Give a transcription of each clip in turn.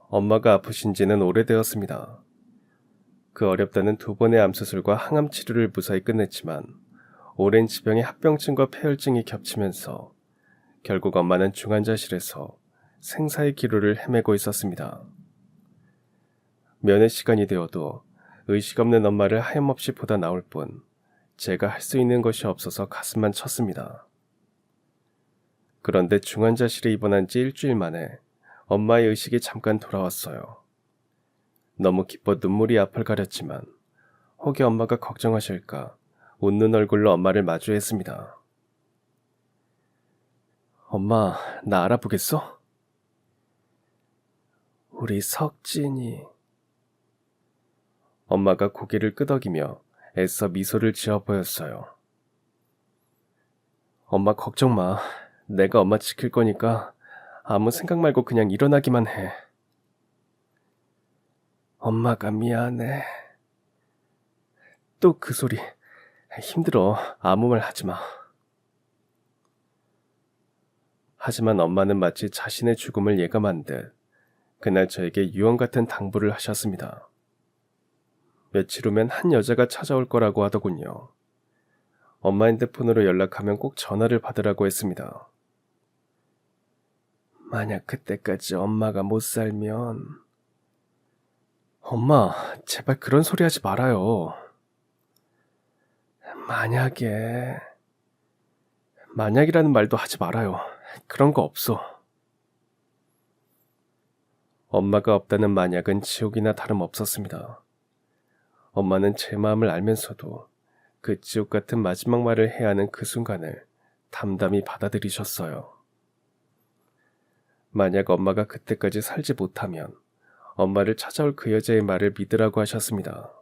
엄마가 아프신 지는 오래되었습니다. 그 어렵다는 2번의 암수술과 항암 치료를 무사히 끝냈지만 오랜 지병의 합병증과 폐혈증이 겹치면서 결국 엄마는 중환자실에서 생사의 기로를 헤매고 있었습니다. 면회 시간이 되어도 의식 없는 엄마를 하염없이 보다 나올 뿐 제가 할 수 있는 것이 없어서 가슴만 쳤습니다. 그런데 중환자실에 입원한 지 일주일 만에 엄마의 의식이 잠깐 돌아왔어요. 너무 기뻐 눈물이 앞을 가렸지만 혹여 엄마가 걱정하실까 웃는 얼굴로 엄마를 마주했습니다. 엄마, 나 알아보겠어? 우리 석진이. 엄마가 고개를 끄덕이며 애써 미소를 지어 보였어요. 엄마 걱정 마. 내가 엄마 지킬 거니까 아무 생각 말고 그냥 일어나기만 해. 엄마가 미안해. 또 그 소리. 힘들어. 아무 말 하지 마. 하지만 엄마는 마치 자신의 죽음을 예감한 듯 그날 저에게 유언 같은 당부를 하셨습니다. 며칠 후면 한 여자가 찾아올 거라고 하더군요. 엄마 핸드폰으로 연락하면 꼭 전화를 받으라고 했습니다. 만약 그때까지 엄마가 못 살면... 엄마, 제발 그런 소리 하지 말아요. 만약이라는 말도 하지 말아요. 그런 거 없어. 엄마가 없다는 만약은 지옥이나 다름없었습니다. 엄마는 제 마음을 알면서도 그 지옥 같은 마지막 말을 해야 하는 그 순간을 담담히 받아들이셨어요. 만약 엄마가 그때까지 살지 못하면 엄마를 찾아올 그 여자의 말을 믿으라고 하셨습니다.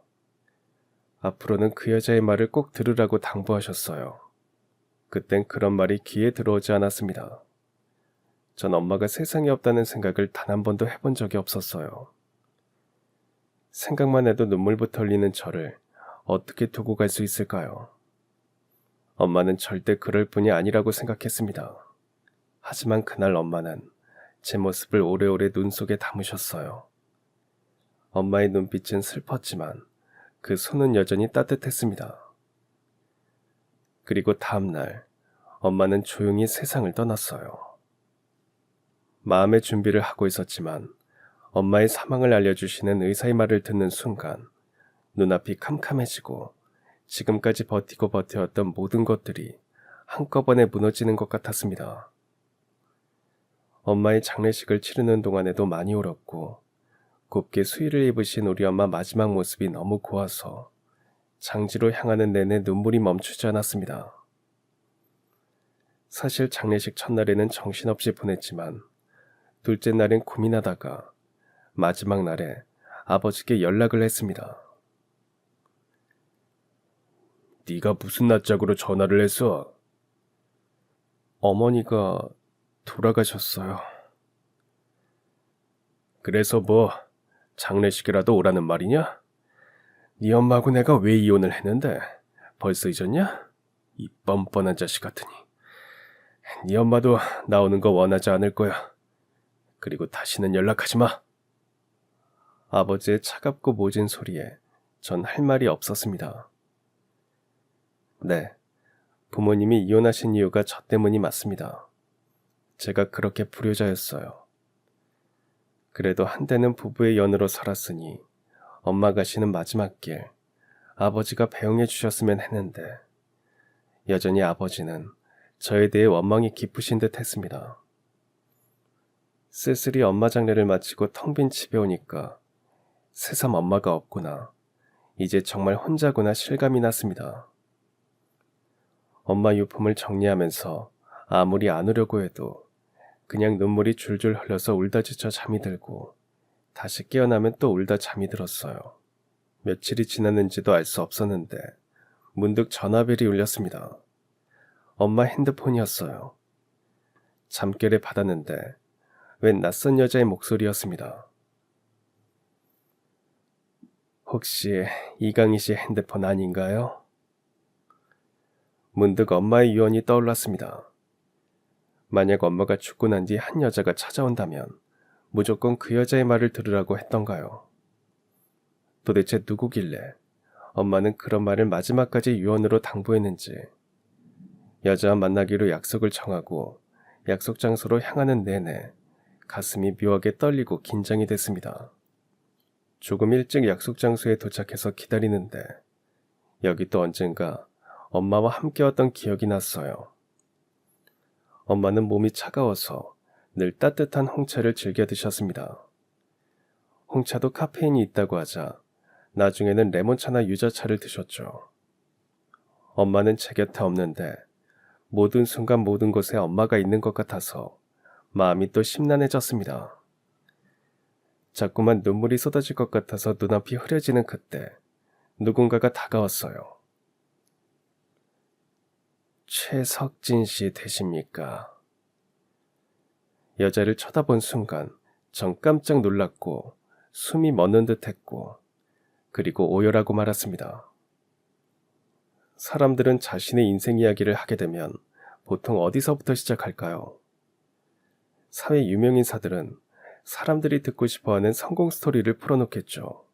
앞으로는 그 여자의 말을 꼭 들으라고 당부하셨어요. 그땐 그런 말이 귀에 들어오지 않았습니다. 전 엄마가 세상에 없다는 생각을 단 한 번도 해본 적이 없었어요. 생각만 해도 눈물부터 흘리는 저를 어떻게 두고 갈 수 있을까요? 엄마는 절대 그럴 뿐이 아니라고 생각했습니다. 하지만 그날 엄마는 제 모습을 오래오래 눈 속에 담으셨어요. 엄마의 눈빛은 슬펐지만 그 손은 여전히 따뜻했습니다. 그리고 다음날 엄마는 조용히 세상을 떠났어요. 마음의 준비를 하고 있었지만 엄마의 사망을 알려주시는 의사의 말을 듣는 순간 눈앞이 캄캄해지고 지금까지 버티고 버텨왔던 모든 것들이 한꺼번에 무너지는 것 같았습니다. 엄마의 장례식을 치르는 동안에도 많이 울었고 곱게 수의를 입으신 우리 엄마 마지막 모습이 너무 고와서 장지로 향하는 내내 눈물이 멈추지 않았습니다. 사실 장례식 첫날에는 정신없이 보냈지만 둘째 날엔 고민하다가 마지막 날에 아버지께 연락을 했습니다. 네가 무슨 낯짝으로 전화를 했어? 어머니가 돌아가셨어요. 그래서 뭐 장례식이라도 오라는 말이냐? 네 엄마하고 내가 왜 이혼을 했는데 벌써 잊었냐? 이 뻔뻔한 자식 같으니. 네 엄마도 나오는 거 원하지 않을 거야. 그리고 다시는 연락하지 마. 아버지의 차갑고 모진 소리에 전 할 말이 없었습니다. 네, 부모님이 이혼하신 이유가 저 때문이 맞습니다. 제가 그렇게 불효자였어요. 그래도 한때는 부부의 연으로 살았으니 엄마 가시는 마지막 길 아버지가 배웅해 주셨으면 했는데 여전히 아버지는 저에 대해 원망이 깊으신 듯 했습니다. 쓸쓸히 엄마 장례를 마치고 텅 빈 집에 오니까 새삼 엄마가 없구나. 이제 정말 혼자구나 실감이 났습니다. 엄마 유품을 정리하면서 아무리 안 우려고 해도 그냥 눈물이 줄줄 흘러서 울다 지쳐 잠이 들고 다시 깨어나면 또 울다 잠이 들었어요. 며칠이 지났는지도 알 수 없었는데 문득 전화벨이 울렸습니다. 엄마 핸드폰이었어요. 잠결에 받았는데 웬 낯선 여자의 목소리였습니다. 혹시 이강희 씨 핸드폰 아닌가요? 문득 엄마의 유언이 떠올랐습니다. 만약 엄마가 죽고 난 뒤 한 여자가 찾아온다면 무조건 그 여자의 말을 들으라고 했던가요? 도대체 누구길래 엄마는 그런 말을 마지막까지 유언으로 당부했는지. 여자와 만나기로 약속을 정하고 약속 장소로 향하는 내내 가슴이 묘하게 떨리고 긴장이 됐습니다. 조금 일찍 약속 장소에 도착해서 기다리는데 여기 또 언젠가 엄마와 함께 왔던 기억이 났어요. 엄마는 몸이 차가워서 늘 따뜻한 홍차를 즐겨 드셨습니다. 홍차도 카페인이 있다고 하자 나중에는 레몬차나 유자차를 드셨죠. 엄마는 제 곁에 없는데 모든 순간 모든 곳에 엄마가 있는 것 같아서 마음이 또 심란해졌습니다. 자꾸만 눈물이 쏟아질 것 같아서 눈앞이 흐려지는 그때 누군가가 다가왔어요. 최석진 씨 되십니까? 여자를 쳐다본 순간 전 깜짝 놀랐고 숨이 멎는 듯 했고 그리고 오열하고 말았습니다. 사람들은 자신의 인생 이야기를 하게 되면 보통 어디서부터 시작할까요? 사회 유명인사들은 사람들이 듣고 싶어하는 성공 스토리를 풀어놓겠죠.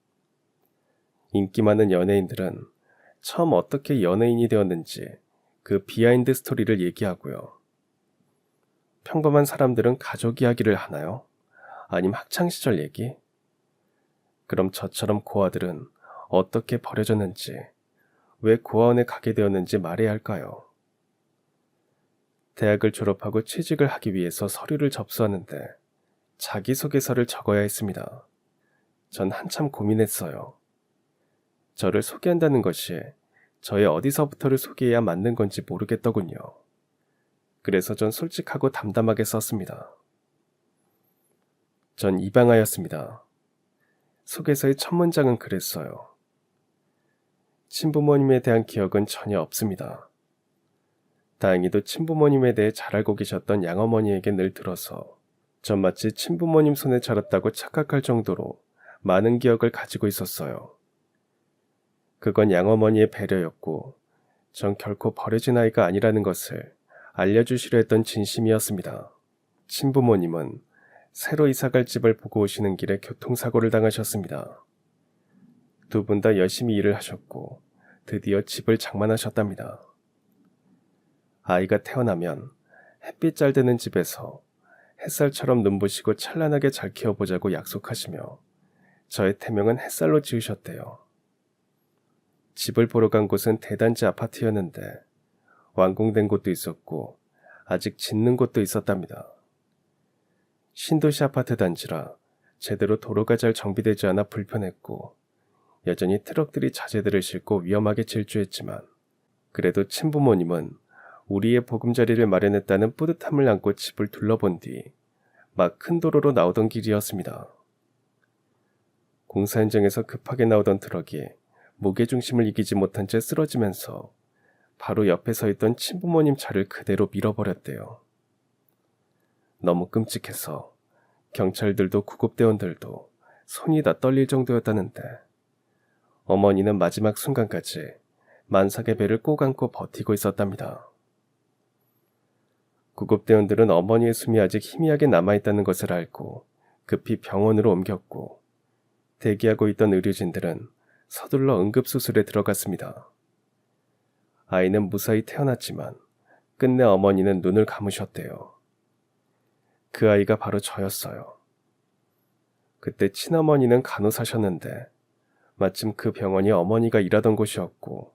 인기 많은 연예인들은 처음 어떻게 연예인이 되었는지 그 비하인드 스토리를 얘기하고요. 평범한 사람들은 가족 이야기를 하나요? 아니면 학창시절 얘기? 그럼 저처럼 고아들은 어떻게 버려졌는지, 왜 고아원에 가게 되었는지 말해야 할까요? 대학을 졸업하고 취직을 하기 위해서 서류를 접수하는데 자기소개서를 적어야 했습니다. 전 한참 고민했어요. 저를 소개한다는 것이 저의 어디서부터를 소개해야 맞는 건지 모르겠더군요. 그래서 전 솔직하고 담담하게 썼습니다. 전 입양하였습니다. 소개서의 첫 문장은 그랬어요. 친부모님에 대한 기억은 전혀 없습니다. 다행히도 친부모님에 대해 잘 알고 계셨던 양어머니에게 늘 들어서 전 마치 친부모님 손에 자랐다고 착각할 정도로 많은 기억을 가지고 있었어요. 그건 양어머니의 배려였고 전 결코 버려진 아이가 아니라는 것을 알려주시려 했던 진심이었습니다. 친부모님은 새로 이사갈 집을 보고 오시는 길에 교통사고를 당하셨습니다. 두 분 다 열심히 일을 하셨고 드디어 집을 장만하셨답니다. 아이가 태어나면 햇빛 잘 드는 집에서 햇살처럼 눈부시고 찬란하게 잘 키워보자고 약속하시며 저의 태명은 햇살로 지으셨대요. 집을 보러 간 곳은 대단지 아파트였는데 완공된 곳도 있었고 아직 짓는 곳도 있었답니다. 신도시 아파트 단지라 제대로 도로가 잘 정비되지 않아 불편했고 여전히 트럭들이 자재들을 싣고 위험하게 질주했지만 그래도 친부모님은 우리의 보금자리를 마련했다는 뿌듯함을 안고 집을 둘러본 뒤 막 큰 도로로 나오던 길이었습니다. 공사 현장에서 급하게 나오던 트럭이 무게중심을 이기지 못한 채 쓰러지면서 바로 옆에 서 있던 친부모님 차를 그대로 밀어버렸대요. 너무 끔찍해서 경찰들도 구급대원들도 손이 다 떨릴 정도였다는데 어머니는 마지막 순간까지 만삭의 배를 꼭 안고 버티고 있었답니다. 구급대원들은 어머니의 숨이 아직 희미하게 남아있다는 것을 알고 급히 병원으로 옮겼고 대기하고 있던 의료진들은 서둘러 응급수술에 들어갔습니다. 아이는 무사히 태어났지만 끝내 어머니는 눈을 감으셨대요. 그 아이가 바로 저였어요. 그때 친어머니는 간호사셨는데 마침 그 병원이 어머니가 일하던 곳이었고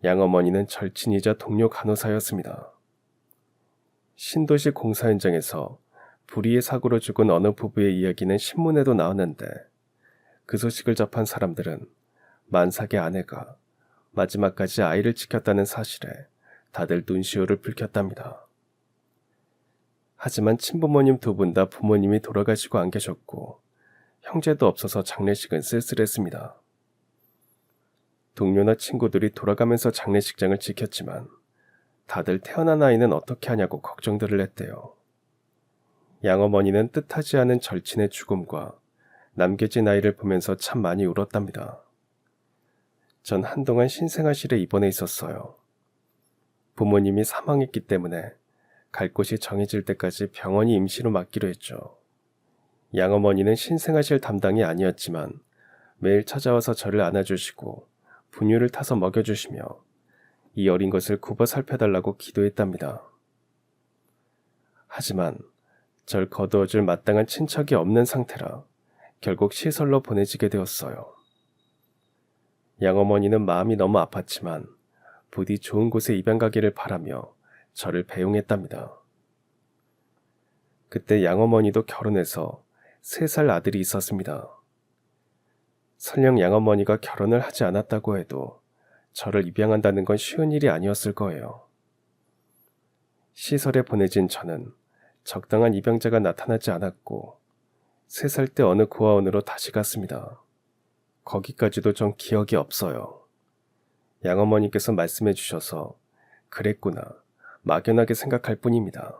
양어머니는 절친이자 동료 간호사였습니다. 신도시 공사 현장에서 불의의 사고로 죽은 어느 부부의 이야기는 신문에도 나왔는데 그 소식을 접한 사람들은 만삭의 아내가 마지막까지 아이를 지켰다는 사실에 다들 눈시울을 붉혔답니다. 하지만 친부모님 두 분 다 부모님이 돌아가시고 안 계셨고 형제도 없어서 장례식은 쓸쓸했습니다. 동료나 친구들이 돌아가면서 장례식장을 지켰지만 다들 태어난 아이는 어떻게 하냐고 걱정들을 했대요. 양어머니는 뜻하지 않은 절친의 죽음과 남겨진 아이를 보면서 참 많이 울었답니다. 전 한동안 신생아실에 입원해 있었어요. 부모님이 사망했기 때문에 갈 곳이 정해질 때까지 병원이 임시로 맡기로 했죠. 양어머니는 신생아실 담당이 아니었지만 매일 찾아와서 저를 안아주시고 분유를 타서 먹여주시며 이 어린 것을 굽어 살펴달라고 기도했답니다. 하지만 절 거두어줄 마땅한 친척이 없는 상태라 결국 시설로 보내지게 되었어요. 양어머니는 마음이 너무 아팠지만 부디 좋은 곳에 입양 가기를 바라며 저를 배웅했답니다. 그때 양어머니도 결혼해서 3살 아들이 있었습니다. 설령 양어머니가 결혼을 하지 않았다고 해도 저를 입양한다는 건 쉬운 일이 아니었을 거예요. 시설에 보내진 저는 적당한 입양자가 나타나지 않았고 3살 때 어느 고아원으로 다시 갔습니다. 거기까지도 전 기억이 없어요. 양어머니께서 말씀해 주셔서 그랬구나 막연하게 생각할 뿐입니다.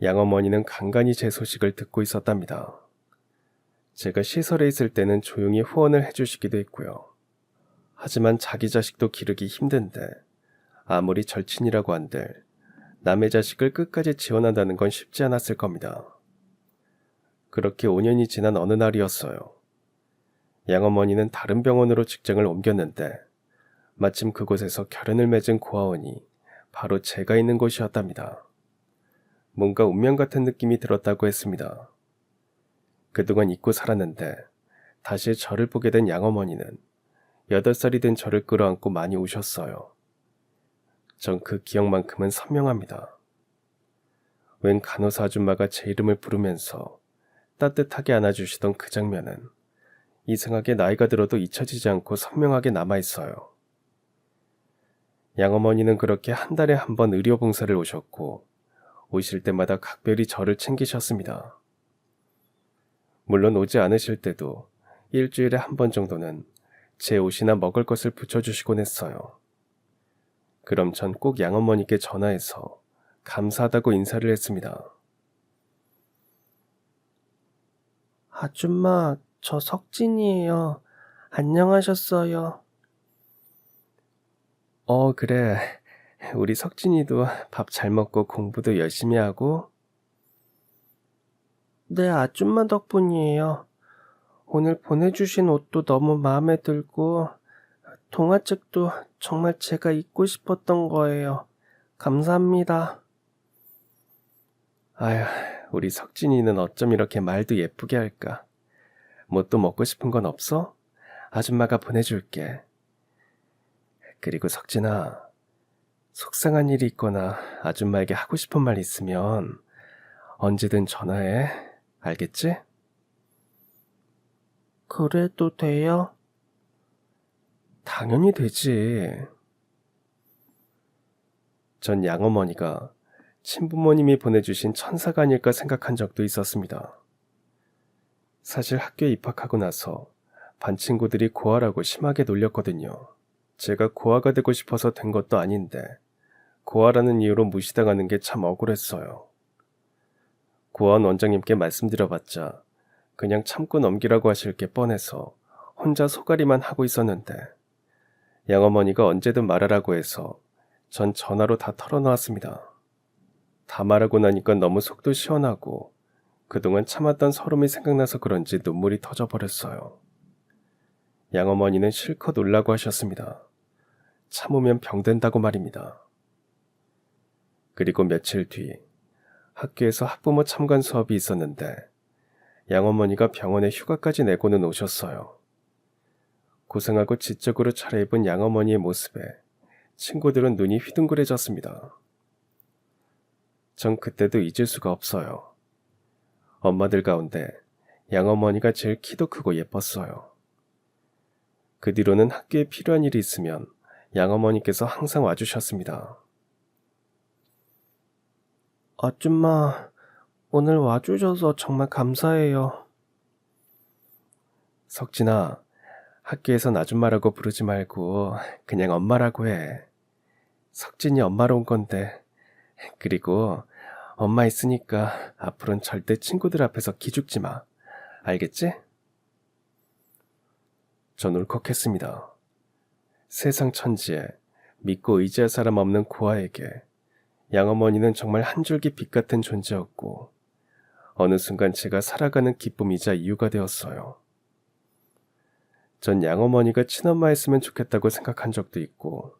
양어머니는 간간히 제 소식을 듣고 있었답니다. 제가 시설에 있을 때는 조용히 후원을 해주시기도 했고요. 하지만 자기 자식도 기르기 힘든데 아무리 절친이라고 한들 남의 자식을 끝까지 지원한다는 건 쉽지 않았을 겁니다. 그렇게 5년이 지난 어느 날이었어요. 양어머니는 다른 병원으로 직장을 옮겼는데 마침 그곳에서 결연을 맺은 고아원이 바로 제가 있는 곳이었답니다. 뭔가 운명 같은 느낌이 들었다고 했습니다. 그동안 잊고 살았는데 다시 저를 보게 된 양어머니는 8살이 된 저를 끌어안고 많이 우셨어요. 전 그 기억만큼은 선명합니다. 웬 간호사 아줌마가 제 이름을 부르면서 따뜻하게 안아주시던 그 장면은 이상하게 나이가 들어도 잊혀지지 않고 선명하게 남아있어요. 양어머니는 그렇게 한 달에 한 번 의료봉사를 오셨고 오실 때마다 각별히 저를 챙기셨습니다. 물론 오지 않으실 때도 일주일에 한 번 정도는 제 옷이나 먹을 것을 붙여주시곤 했어요. 그럼 전 꼭 양어머니께 전화해서 감사하다고 인사를 했습니다. 아줌마, 저 석진이에요. 안녕하셨어요. 그래. 우리 석진이도 밥 잘 먹고 공부도 열심히 하고. 네, 아줌마 덕분이에요. 오늘 보내주신 옷도 너무 마음에 들고 동화책도 정말 제가 읽고 싶었던 거예요. 감사합니다. 아휴, 우리 석진이는 어쩜 이렇게 말도 예쁘게 할까? 뭐 또 먹고 싶은 건 없어? 아줌마가 보내줄게. 그리고 석진아, 속상한 일이 있거나 아줌마에게 하고 싶은 말 있으면 언제든 전화해. 알겠지? 그래도 돼요? 당연히 되지. 전 양어머니가 친부모님이 보내주신 천사가 아닐까 생각한 적도 있었습니다. 사실 학교에 입학하고 나서 반 친구들이 고아라고 심하게 놀렸거든요. 제가 고아가 되고 싶어서 된 것도 아닌데 고아라는 이유로 무시당하는 게 참 억울했어요. 고아원 원장님께 말씀드려봤자 그냥 참고 넘기라고 하실 게 뻔해서 혼자 소가리만 하고 있었는데 양어머니가 언제든 말하라고 해서 전 전화로 다 털어놓았습니다. 다 말하고 나니까 너무 속도 시원하고 그동안 참았던 서름이 생각나서 그런지 눈물이 터져버렸어요. 양어머니는 실컷 울라고 하셨습니다. 참으면 병된다고 말입니다. 그리고 며칠 뒤 학교에서 학부모 참관 수업이 있었는데 양어머니가 병원에 휴가까지 내고는 오셨어요. 고생하고 지적으로 차려입은 양어머니의 모습에 친구들은 눈이 휘둥그레졌습니다. 전 그때도 잊을 수가 없어요. 엄마들 가운데 양어머니가 제일 키도 크고 예뻤어요. 그 뒤로는 학교에 필요한 일이 있으면 양어머니께서 항상 와주셨습니다. 아줌마, 오늘 와주셔서 정말 감사해요. 석진아, 학교에선 아줌마라고 부르지 말고 그냥 엄마라고 해. 석진이 엄마로 온 건데. 그리고 엄마 있으니까 앞으로는 절대 친구들 앞에서 기죽지 마. 알겠지? 전 울컥했습니다. 세상 천지에 믿고 의지할 사람 없는 고아에게 양어머니는 정말 한 줄기 빛 같은 존재였고 어느 순간 제가 살아가는 기쁨이자 이유가 되었어요. 전 양어머니가 친엄마였으면 좋겠다고 생각한 적도 있고,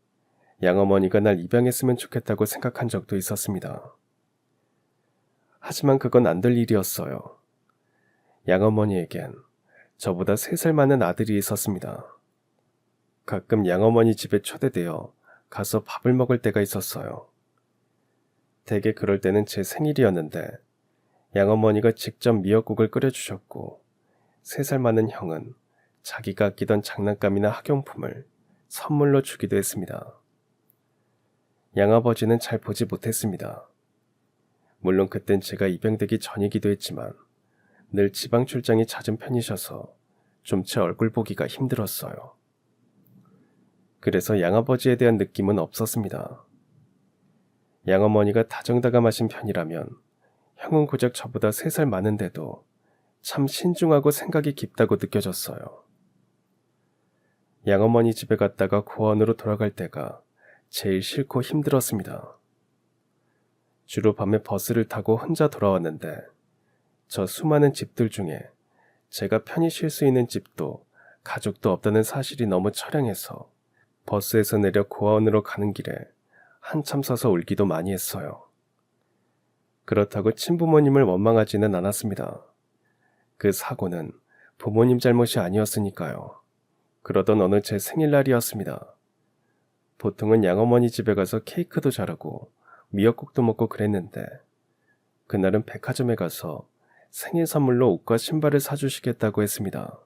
양어머니가 날 입양했으면 좋겠다고 생각한 적도 있었습니다. 하지만 그건 안 될 일이었어요. 양어머니에겐 저보다 3살 많은 아들이 있었습니다. 가끔 양어머니 집에 초대되어 가서 밥을 먹을 때가 있었어요. 대개 그럴 때는 제 생일이었는데 양어머니가 직접 미역국을 끓여주셨고 3살 많은 형은 자기가 아끼던 장난감이나 학용품을 선물로 주기도 했습니다. 양아버지는 잘 보지 못했습니다. 물론 그땐 제가 입양되기 전이기도 했지만 늘 지방 출장이 잦은 편이셔서 좀 제 얼굴 보기가 힘들었어요. 그래서 양아버지에 대한 느낌은 없었습니다. 양어머니가 다정다감하신 편이라면 형은 고작 저보다 3살 많은데도 참 신중하고 생각이 깊다고 느껴졌어요. 양어머니 집에 갔다가 고원으로 돌아갈 때가 제일 싫고 힘들었습니다. 주로 밤에 버스를 타고 혼자 돌아왔는데 저 수많은 집들 중에 제가 편히 쉴 수 있는 집도 가족도 없다는 사실이 너무 처량해서 버스에서 내려 고아원으로 가는 길에 한참 서서 울기도 많이 했어요. 그렇다고 친부모님을 원망하지는 않았습니다. 그 사고는 부모님 잘못이 아니었으니까요. 그러던 어느 제 생일날이었습니다. 보통은 양어머니 집에 가서 케이크도 자르고 미역국도 먹고 그랬는데 그날은 백화점에 가서 생일 선물로 옷과 신발을 사주시겠다고 했습니다.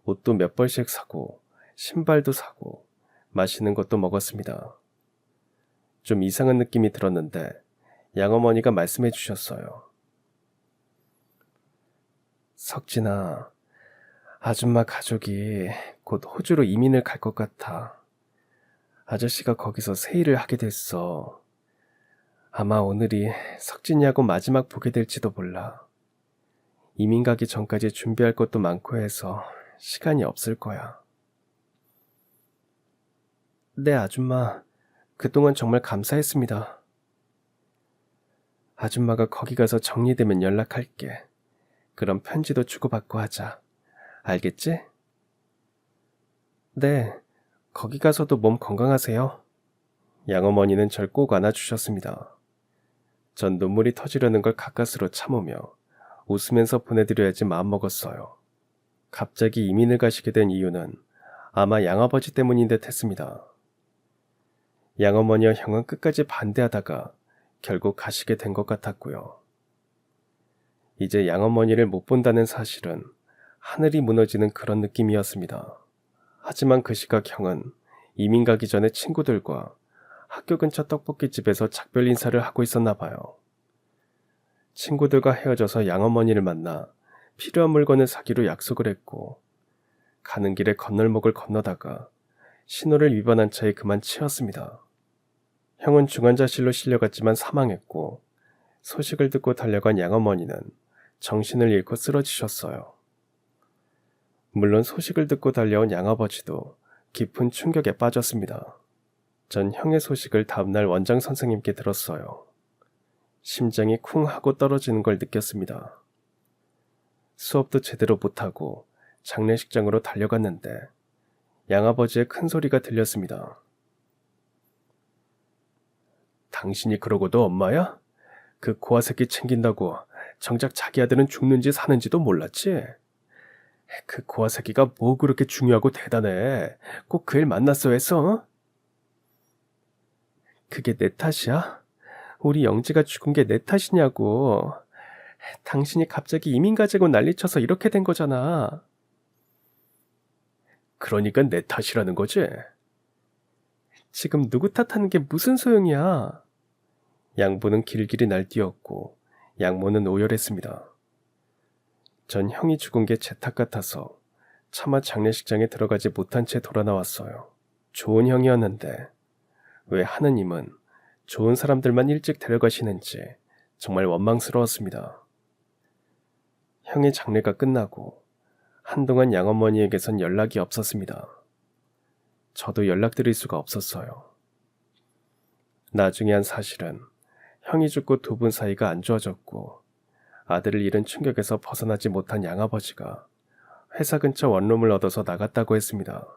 옷도 몇 벌씩 사고 신발도 사고 맛있는 것도 먹었습니다. 좀 이상한 느낌이 들었는데 양어머니가 말씀해 주셨어요. 석진아, 아줌마 가족이 곧 호주로 이민을 갈 것 같아. 아저씨가 거기서 세일을 하게 됐어. 아마 오늘이 석진이하고 마지막 보게 될지도 몰라. 이민 가기 전까지 준비할 것도 많고 해서 시간이 없을 거야. 네, 아줌마. 그동안 정말 감사했습니다. 아줌마가 거기 가서 정리되면 연락할게. 그럼 편지도 주고받고 하자. 알겠지? 네, 거기 가서도 몸 건강하세요. 양어머니는 절 꼭 안아주셨습니다. 전 눈물이 터지려는 걸 가까스로 참으며 웃으면서 보내드려야지 마음먹었어요. 갑자기 이민을 가시게 된 이유는 아마 양아버지 때문인 듯 했습니다. 양어머니와 형은 끝까지 반대하다가 결국 가시게 된 것 같았고요. 이제 양어머니를 못 본다는 사실은 하늘이 무너지는 그런 느낌이었습니다. 하지만 그 시각 형은 이민 가기 전에 친구들과 학교 근처 떡볶이집에서 작별 인사를 하고 있었나 봐요. 친구들과 헤어져서 양어머니를 만나 필요한 물건을 사기로 약속을 했고 가는 길에 건널목을 건너다가 신호를 위반한 차에 그만 치였습니다. 형은 중환자실로 실려갔지만 사망했고 소식을 듣고 달려간 양어머니는 정신을 잃고 쓰러지셨어요. 물론 소식을 듣고 달려온 양아버지도 깊은 충격에 빠졌습니다. 전 형의 소식을 다음날 원장 선생님께 들었어요. 심장이 쿵 하고 떨어지는 걸 느꼈습니다. 수업도 제대로 못하고 장례식장으로 달려갔는데 양아버지의 큰 소리가 들렸습니다. 당신이 그러고도 엄마야? 그 고아 새끼 챙긴다고 정작 자기 아들은 죽는지 사는지도 몰랐지? 그 고아 새끼가 뭐 그렇게 중요하고 대단해? 꼭 그 일 만났어야 했어? 그게 내 탓이야? 우리 영지가 죽은 게 내 탓이냐고. 당신이 갑자기 이민 가지고 난리쳐서 이렇게 된 거잖아. 그러니까 내 탓이라는 거지? 지금 누구 탓하는 게 무슨 소용이야? 양부는 길길이 날뛰었고 양모는 오열했습니다. 전 형이 죽은 게 제 탓 같아서 차마 장례식장에 들어가지 못한 채 돌아 나왔어요. 좋은 형이었는데 왜 하느님은 좋은 사람들만 일찍 데려가시는지 정말 원망스러웠습니다. 형의 장례가 끝나고 한동안 양어머니에게선 연락이 없었습니다. 저도 연락드릴 수가 없었어요. 나중에 한 사실은 형이 죽고 두 분 사이가 안 좋아졌고 아들을 잃은 충격에서 벗어나지 못한 양아버지가 회사 근처 원룸을 얻어서 나갔다고 했습니다.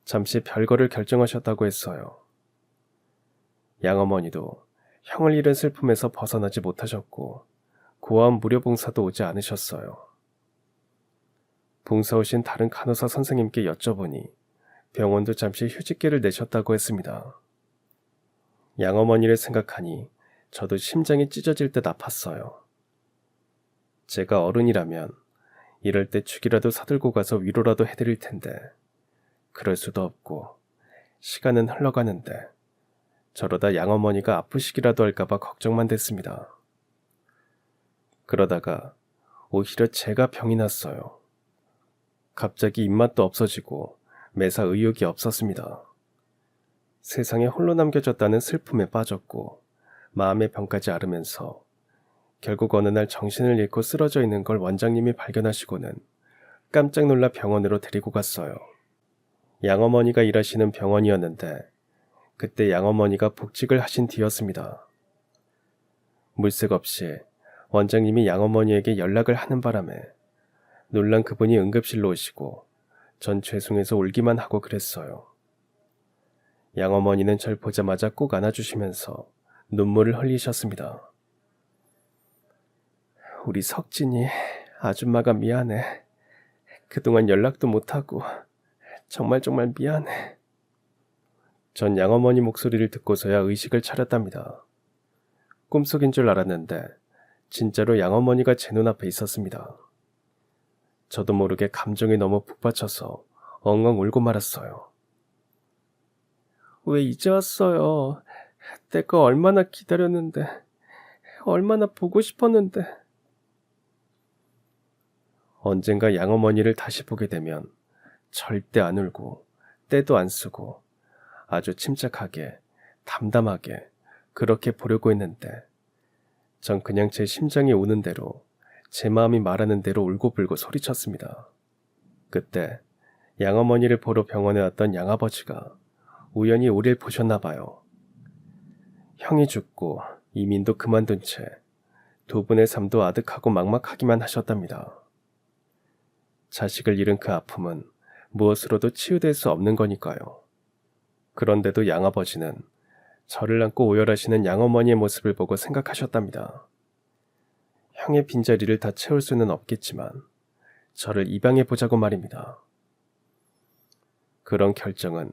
잠시 별거를 결정하셨다고 했어요. 양어머니도 형을 잃은 슬픔에서 벗어나지 못하셨고 고아원 무료 봉사도 오지 않으셨어요. 봉사 오신 다른 간호사 선생님께 여쭤보니 병원도 잠시 휴직계를 내셨다고 했습니다. 양어머니를 생각하니 저도 심장이 찢어질 듯 아팠어요. 제가 어른이라면 이럴 때 죽이라도 사들고 가서 위로라도 해드릴 텐데 그럴 수도 없고 시간은 흘러가는데 저러다 양어머니가 아프시기라도 할까봐 걱정만 됐습니다. 그러다가 오히려 제가 병이 났어요. 갑자기 입맛도 없어지고 매사 의욕이 없었습니다. 세상에 홀로 남겨졌다는 슬픔에 빠졌고 마음의 병까지 앓으면서 결국 어느 날 정신을 잃고 쓰러져 있는 걸 원장님이 발견하시고는 깜짝 놀라 병원으로 데리고 갔어요. 양어머니가 일하시는 병원이었는데 그때 양어머니가 복직을 하신 뒤였습니다. 물색 없이 원장님이 양어머니에게 연락을 하는 바람에 놀란 그분이 응급실로 오시고 전 죄송해서 울기만 하고 그랬어요. 양어머니는 절 보자마자 꼭 안아주시면서 눈물을 흘리셨습니다. 우리 석진이 아줌마가 미안해. 그동안 연락도 못하고 정말 미안해. 전 양어머니 목소리를 듣고서야 의식을 차렸답니다. 꿈속인 줄 알았는데 진짜로 양어머니가 제 눈앞에 있었습니다. 저도 모르게 감정에 너무 북받쳐서 엉엉 울고 말았어요. 왜 이제 왔어요? 내가 얼마나 기다렸는데, 얼마나 보고 싶었는데. 언젠가 양어머니를 다시 보게 되면 절대 안 울고 떼도 안 쓰고 아주 침착하게 담담하게 그렇게 보려고 했는데 전 그냥 제 심장이 우는 대로 제 마음이 말하는 대로 울고불고 소리쳤습니다. 그때 양어머니를 보러 병원에 왔던 양아버지가 우연히 우릴 보셨나 봐요. 형이 죽고 이민도 그만둔 채 두 분의 삶도 아득하고 막막하기만 하셨답니다. 자식을 잃은 그 아픔은 무엇으로도 치유될 수 없는 거니까요. 그런데도 양아버지는 저를 안고 오열하시는 양어머니의 모습을 보고 생각하셨답니다. 형의 빈자리를 다 채울 수는 없겠지만 저를 입양해보자고 말입니다. 그런 결정은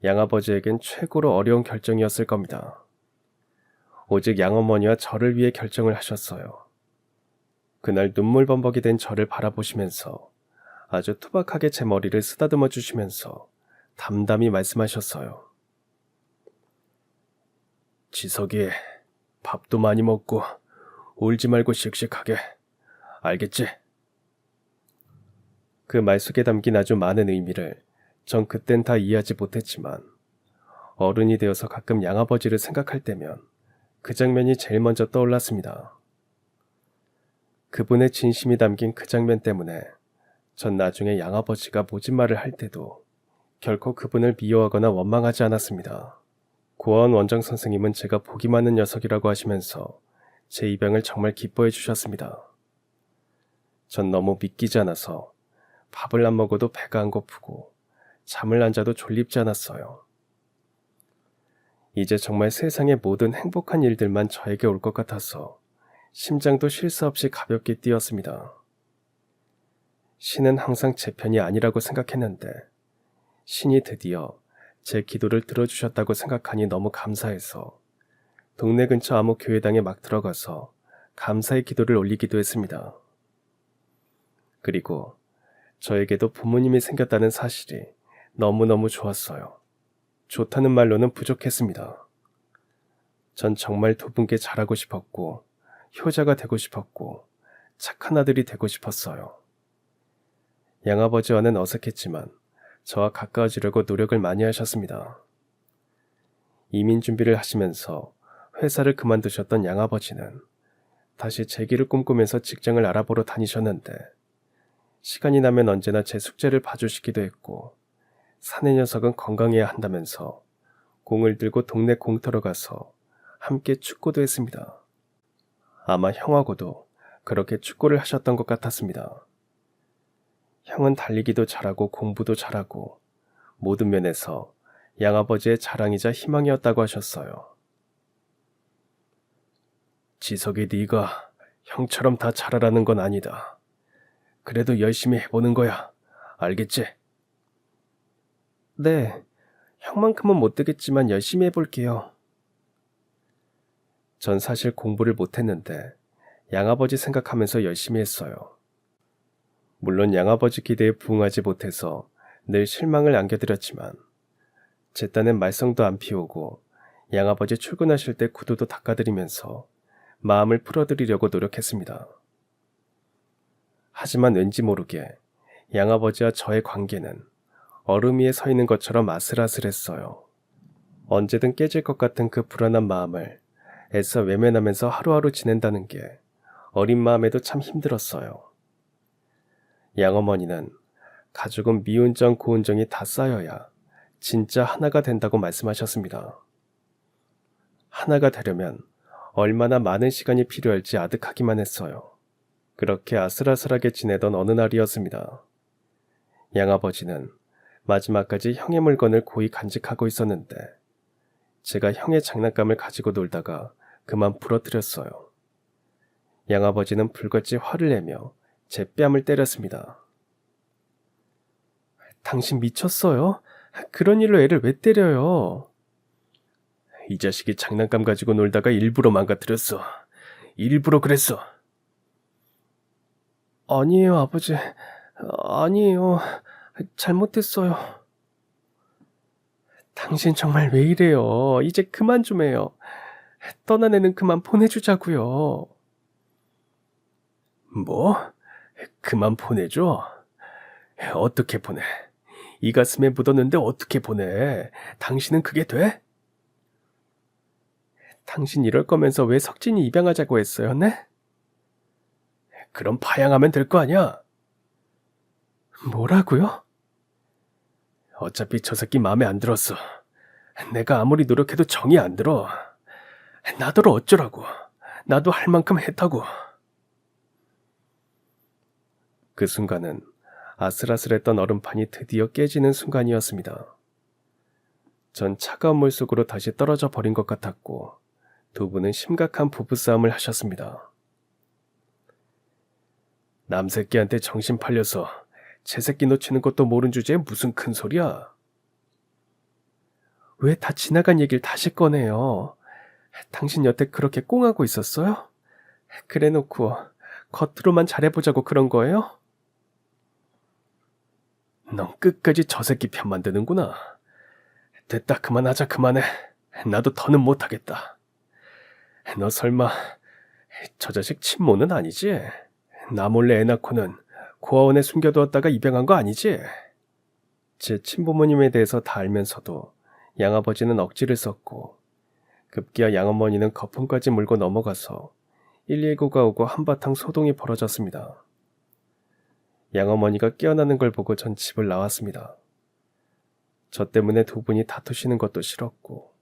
양아버지에겐 최고로 어려운 결정이었을 겁니다. 오직 양어머니와 저를 위해 결정을 하셨어요. 그날 눈물범벅이 된 저를 바라보시면서 아주 투박하게 제 머리를 쓰다듬어 주시면서 담담히 말씀하셨어요. 지석이, 밥도 많이 먹고 울지 말고 씩씩하게, 알겠지? 그 말 속에 담긴 아주 많은 의미를 전 그땐 다 이해하지 못했지만 어른이 되어서 가끔 양아버지를 생각할 때면 그 장면이 제일 먼저 떠올랐습니다. 그분의 진심이 담긴 그 장면 때문에 전 나중에 양아버지가 모진 말을 할 때도 결코 그분을 미워하거나 원망하지 않았습니다. 고아원 원장 선생님은 제가 복이 많은 녀석이라고 하시면서 제 입양을 정말 기뻐해 주셨습니다. 전 너무 믿기지 않아서 밥을 안 먹어도 배가 안 고프고 잠을 안 자도 졸립지 않았어요. 이제 정말 세상의 모든 행복한 일들만 저에게 올 것 같아서 심장도 쉴 새 없이 가볍게 뛰었습니다. 신은 항상 제 편이 아니라고 생각했는데 신이 드디어 제 기도를 들어주셨다고 생각하니 너무 감사해서 동네 근처 아무 교회당에 막 들어가서 감사의 기도를 올리기도 했습니다. 그리고 저에게도 부모님이 생겼다는 사실이 너무너무 좋았어요. 좋다는 말로는 부족했습니다. 전 정말 두 분께 잘하고 싶었고 효자가 되고 싶었고 착한 아들이 되고 싶었어요. 양아버지와는 어색했지만 저와 가까워지려고 노력을 많이 하셨습니다. 이민 준비를 하시면서 회사를 그만두셨던 양아버지는 다시 제 길을 꿈꾸면서 직장을 알아보러 다니셨는데 시간이 나면 언제나 제 숙제를 봐주시기도 했고 사내 녀석은 건강해야 한다면서 공을 들고 동네 공터로 가서 함께 축구도 했습니다. 아마 형하고도 그렇게 축구를 하셨던 것 같았습니다. 형은 달리기도 잘하고 공부도 잘하고 모든 면에서 양아버지의 자랑이자 희망이었다고 하셨어요. 지석이 네가 형처럼 다 잘하라는 건 아니다. 그래도 열심히 해보는 거야. 알겠지? 네, 형만큼은 못 되겠지만 열심히 해볼게요. 전 사실 공부를 못했는데 양아버지 생각하면서 열심히 했어요. 물론 양아버지 기대에 부응하지 못해서 늘 실망을 안겨드렸지만 제 딴엔 말썽도 안 피우고 양아버지 출근하실 때 구두도 닦아드리면서 마음을 풀어드리려고 노력했습니다. 하지만 왠지 모르게 양아버지와 저의 관계는 얼음 위에 서 있는 것처럼 아슬아슬했어요. 언제든 깨질 것 같은 그 불안한 마음을 애써 외면하면서 하루하루 지낸다는 게 어린 마음에도 참 힘들었어요. 양어머니는 가족은 미운정 고운정이 다 쌓여야 진짜 하나가 된다고 말씀하셨습니다. 하나가 되려면 얼마나 많은 시간이 필요할지 아득하기만 했어요. 그렇게 아슬아슬하게 지내던 어느 날이었습니다. 양아버지는 마지막까지 형의 물건을 고이 간직하고 있었는데 제가 형의 장난감을 가지고 놀다가 그만 부러뜨렸어요. 양아버지는 불같이 화를 내며 제 뺨을 때렸습니다. 당신 미쳤어요? 그런 일로 애를 왜 때려요? 이 자식이 장난감 가지고 놀다가 일부러 망가뜨렸어. 일부러 그랬어. 아니에요, 아버지. 아니에요. 잘못했어요. 당신 정말 왜 이래요? 이제 그만 좀 해요. 떠난 애는 그만 보내주자고요. 뭐? 그만 보내줘? 어떻게 보내? 이 가슴에 묻었는데 어떻게 보내? 당신은 그게 돼? 당신 이럴 거면서 왜 석진이 입양하자고 했어요, 네? 그럼 파양하면 될 거 아니야? 뭐라고요? 어차피 저 새끼 마음에 안 들었어. 내가 아무리 노력해도 정이 안 들어. 나더러 어쩌라고. 나도 할 만큼 했다고. 그 순간은 아슬아슬했던 얼음판이 드디어 깨지는 순간이었습니다. 전 차가운 물 속으로 다시 떨어져 버린 것 같았고 두 분은 심각한 부부싸움을 하셨습니다. 남새끼한테 정신 팔려서 제 새끼 놓치는 것도 모른 주제에 무슨 큰 소리야? 왜 다 지나간 얘기를 다시 꺼내요? 당신 여태 그렇게 꽁하고 있었어요? 그래놓고 겉으로만 잘해보자고 그런 거예요? 넌 끝까지 저 새끼 편만 드는구나. 됐다, 그만하자, 그만해. 나도 더는 못하겠다. 너 설마 저 자식 친모는 아니지? 나 몰래 애 낳고는 고아원에 숨겨두었다가 입양한 거 아니지? 제 친부모님에 대해서 다 알면서도 양아버지는 억지를 썼고 급기야 양어머니는 거품까지 물고 넘어가서 119가 오고 한바탕 소동이 벌어졌습니다. 양어머니가 깨어나는 걸 보고 전 집을 나왔습니다. 저 때문에 두 분이 다투시는 것도 싫었고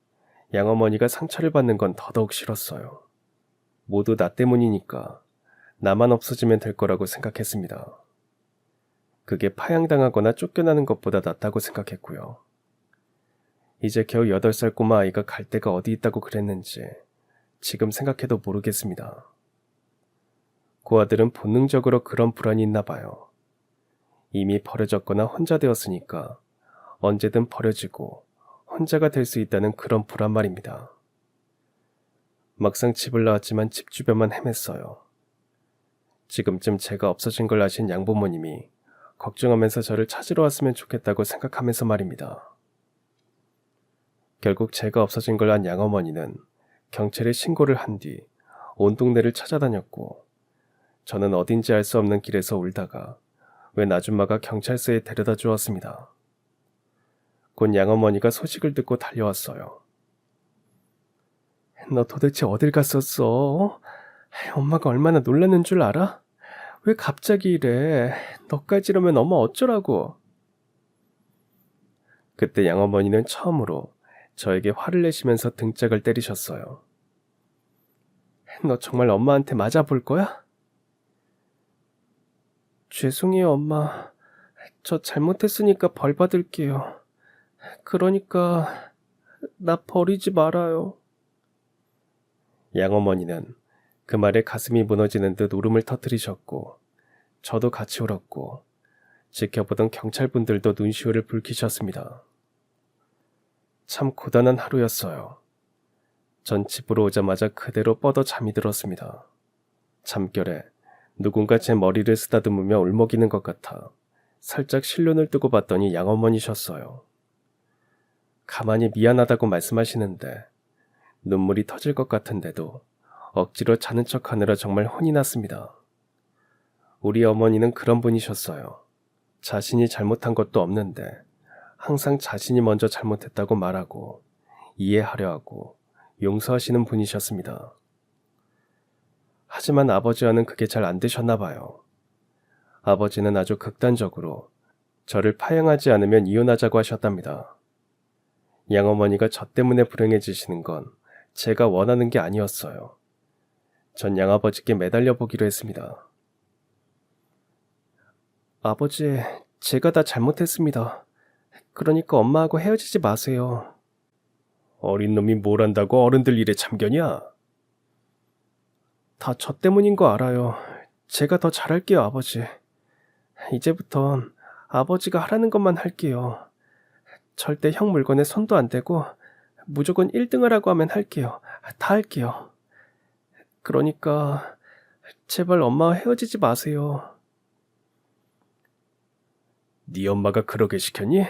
양어머니가 상처를 받는 건 더더욱 싫었어요. 모두 나 때문이니까 나만 없어지면 될 거라고 생각했습니다. 그게 파양당하거나 쫓겨나는 것보다 낫다고 생각했고요. 이제 겨우 8살 꼬마 아이가 갈 데가 어디 있다고 그랬는지 지금 생각해도 모르겠습니다. 그 아들은 본능적으로 그런 불안이 있나 봐요. 이미 버려졌거나 혼자 되었으니까 언제든 버려지고 혼자가 될 수 있다는 그런 불안 말입니다. 막상 집을 나왔지만 집 주변만 헤맸어요. 지금쯤 제가 없어진 걸 아신 양부모님이 걱정하면서 저를 찾으러 왔으면 좋겠다고 생각하면서 말입니다. 결국 제가 없어진 걸 안 양어머니는 경찰에 신고를 한 뒤 온 동네를 찾아다녔고 저는 어딘지 알 수 없는 길에서 울다가 웬 아줌마가 경찰서에 데려다 주었습니다. 곧 양어머니가 소식을 듣고 달려왔어요. 너 도대체 어딜 갔었어? 엄마가 얼마나 놀랐는 줄 알아? 왜 갑자기 이래? 너까지 이러면 엄마 어쩌라고? 그때 양어머니는 처음으로 저에게 화를 내시면서 등짝을 때리셨어요. 너 정말 엄마한테 맞아볼 거야? 죄송해요, 엄마. 저 잘못했으니까 벌 받을게요. 그러니까 나 버리지 말아요. 양어머니는 그 말에 가슴이 무너지는 듯 울음을 터뜨리셨고 저도 같이 울었고 지켜보던 경찰분들도 눈시울을 붉히셨습니다. 참 고단한 하루였어요. 전 집으로 오자마자 그대로 뻗어 잠이 들었습니다. 잠결에 누군가 제 머리를 쓰다듬으며 울먹이는 것 같아 살짝 실눈을 뜨고 봤더니 양어머니셨어요. 가만히 미안하다고 말씀하시는데 눈물이 터질 것 같은데도 억지로 자는 척하느라 정말 혼이 났습니다. 우리 어머니는 그런 분이셨어요. 자신이 잘못한 것도 없는데 항상 자신이 먼저 잘못했다고 말하고 이해하려 하고 용서하시는 분이셨습니다. 하지만 아버지와는 그게 잘 안 되셨나 봐요. 아버지는 아주 극단적으로 저를 파양하지 않으면 이혼하자고 하셨답니다. 양어머니가 저 때문에 불행해지시는 건 제가 원하는 게 아니었어요. 전 양아버지께 매달려 보기로 했습니다. 아버지, 제가 다 잘못했습니다. 그러니까 엄마하고 헤어지지 마세요. 어린 놈이 뭘 안다고 어른들 일에 참견이야? 다 저 때문인 거 알아요. 제가 더 잘할게요, 아버지. 이제부턴 아버지가 하라는 것만 할게요. 절대 형 물건에 손도 안 대고 무조건 1등을 하고 하면 할게요. 다 할게요. 그러니까 제발 엄마와 헤어지지 마세요. 네 엄마가 그러게 시켰니?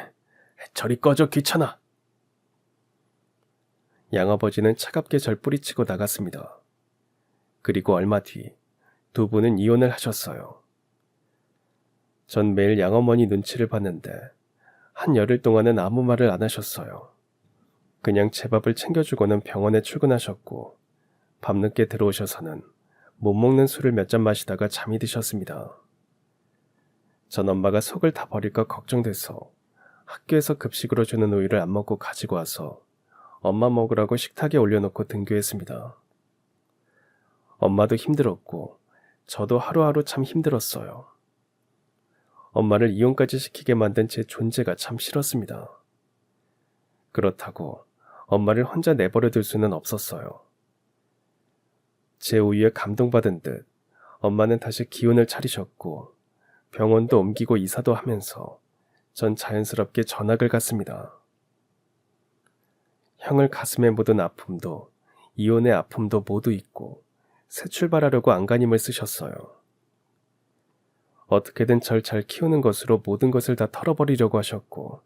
저리 꺼져, 귀찮아. 양아버지는 차갑게 절 뿌리치고 나갔습니다. 그리고 얼마 뒤 두 분은 이혼을 하셨어요. 전 매일 양어머니 눈치를 봤는데 한 열흘 동안은 아무 말을 안 하셨어요. 그냥 제 밥을 챙겨주고는 병원에 출근하셨고 밤늦게 들어오셔서는 못 먹는 술을 몇 잔 마시다가 잠이 드셨습니다. 전 엄마가 속을 다 버릴까 걱정돼서 학교에서 급식으로 주는 우유를 안 먹고 가지고 와서 엄마 먹으라고 식탁에 올려놓고 등교했습니다. 엄마도 힘들었고 저도 하루하루 참 힘들었어요. 엄마를 이혼까지 시키게 만든 제 존재가 참 싫었습니다. 그렇다고 엄마를 혼자 내버려 둘 수는 없었어요. 제 우유에 감동받은 듯 엄마는 다시 기운을 차리셨고 병원도 옮기고 이사도 하면서 전 자연스럽게 전학을 갔습니다. 형을 가슴에 묻은 아픔도 이혼의 아픔도 모두 잊고 새 출발하려고 안간힘을 쓰셨어요. 어떻게든 절 잘 키우는 것으로 모든 것을 다 털어버리려고 하셨고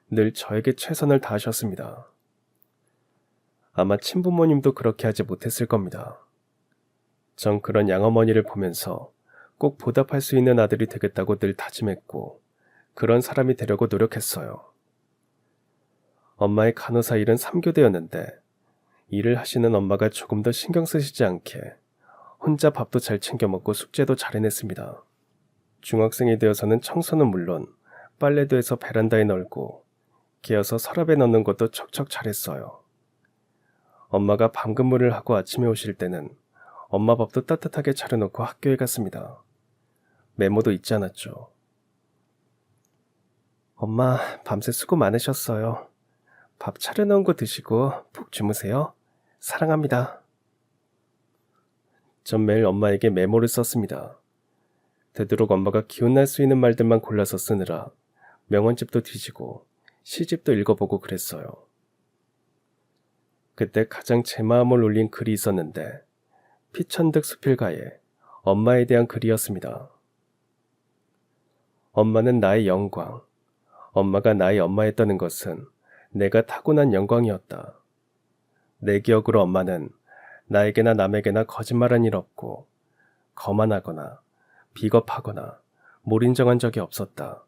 늘 저에게 최선을 다하셨습니다. 아마 친부모님도 그렇게 하지 못했을 겁니다. 전 그런 양어머니를 보면서 꼭 보답할 수 있는 아들이 되겠다고 늘 다짐했고 그런 사람이 되려고 노력했어요. 엄마의 간호사 일은 3교대였는데 일을 하시는 엄마가 조금 더 신경 쓰시지 않게 혼자 밥도 잘 챙겨 먹고 숙제도 잘 해냈습니다. 중학생이 되어서는 청소는 물론 빨래도 해서 베란다에 널고 개어서 서랍에 넣는 것도 척척 잘했어요. 엄마가 밤 근무를 하고 아침에 오실 때는 엄마 밥도 따뜻하게 차려놓고 학교에 갔습니다. 메모도 잊지 않았죠. 엄마, 밤새 수고 많으셨어요. 밥 차려놓은 거 드시고 푹 주무세요. 사랑합니다. 전 매일 엄마에게 메모를 썼습니다. 되도록 엄마가 기운날 수 있는 말들만 골라서 쓰느라 명언집도 뒤지고 시집도 읽어보고 그랬어요. 그때 가장 제 마음을 울린 글이 있었는데 피천득 수필가의 엄마에 대한 글이었습니다. 엄마는 나의 영광. 엄마가 나의 엄마였다는 것은 내가 타고난 영광이었다. 내 기억으로 엄마는 나에게나 남에게나 거짓말한 일 없고 거만하거나 비겁하거나 몰인정한 적이 없었다.